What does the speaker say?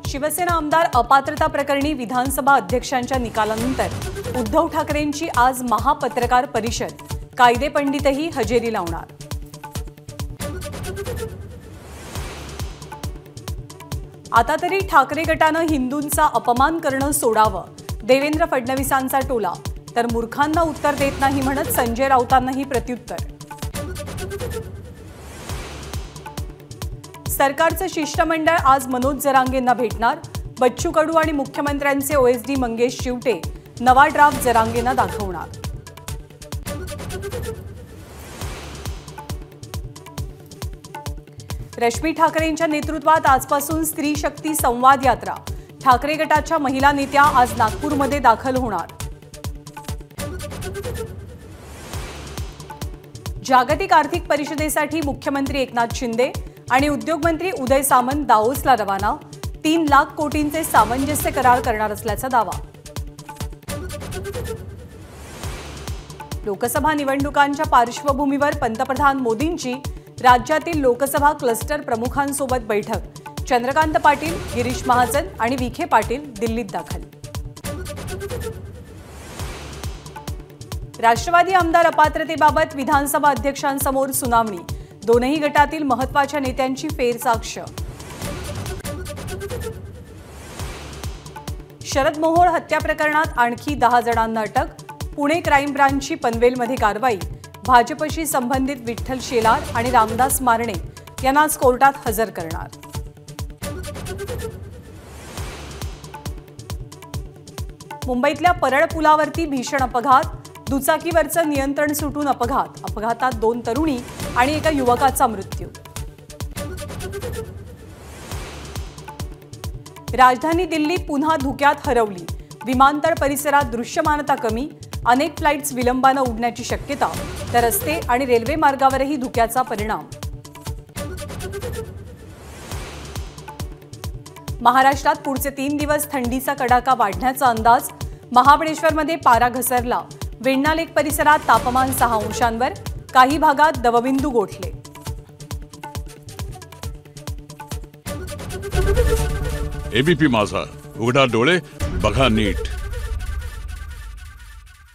शिवसेना आमदार अपात्रता प्रकरणी विधानसभा अध्यक्षांच्या निकालानंतर उद्धव ठाकरेंची आज महापत्रकार परिषद, कायदे पंडितही हजेरी लावणार। आता तरी ठाकरे गटानं हिंदूंचा अपमान करणं सोडावं, देवेंद्र फडणवीसांचा टोला, तर मूर्खांना उत्तर देत नाही म्हणत संजय राऊतांनाही प्रत्युत्तर। सरकारचं शिष्टमंडळ आज मनोज जरांगेंना भेटणार, बच्चू कडू आणि मुख्यमंत्र्यांचे ओएसडी मंगेश चिवटे नवा ड्राफ्ट जरांगेंना दाखवणार। रश्मी ठाकरेंच्या नेतृत्वात आजपासून स्त्री शक्ती संवाद यात्रा, ठाकरे गटाच्या महिला नेत्या आज नागपूरमध्ये दाखल होणार। जागतिक आर्थिक परिषदेसाठी मुख्यमंत्री एकनाथ शिंदे आणि उद्योगमंत्री उदय सामंत दाओसला रवाना, 3 लाख कोटींचे सामंजस्य करार करणार असल्याचा दावा। लोकसभा निवडणुकांच्या पार्श्वभूमीवर पंतप्रधान मोदींची राज्यातील लोकसभा क्लस्टर प्रमुखांसोबत बैठक, चंद्रकांत पाटील, गिरीश महाजन आणि विखे पाटील दिल्लीत दाखल। राष्ट्रवादी आमदार अपात्रतेबाबत विधानसभा अध्यक्षांसमोर सुनावणी, दोनही गटातील महत्त्वाच्या नेत्यांची फेरसाक्ष। शरद मोहोळ हत्या प्रकरणात आणखी 10 जणांना अटक, पुणे क्राईम ब्रांचची पनवेलमध्ये कारवाई, भाजपशी संबंधित विठ्ठल शेलार आणि रामदास मारणे यांना आज कोर्टात हजर करणार। मुंबईतल्या परळ पुलावरती भीषण अपघात, दुचाकीवरचं नियंत्रण सुटून अपघातात 2 तरुणी आणि एका युवकाचा मृत्यू। राजधानी दिल्ली पुन्हा धुक्यात हरवली, विमानतळ परिसरात दृश्यमानता कमी, अनेक फ्लाइट्स विलंबानं उडण्याची शक्यता, तर रस्ते आणि रेल्वे मार्गावरही धुक्याचा परिणाम। महाराष्ट्रात पुढचे 3 दिवस थंडीचा कडाका वाढण्याचा अंदाज, महाबळेश्वरमध्ये पारा घसरला, वेण्णा लेक परिसरात तापमान 6 अंशांवर, काही भागात दवबिंदू गोठले। एबीपी माझा, उघडा डोळे बघा नीट।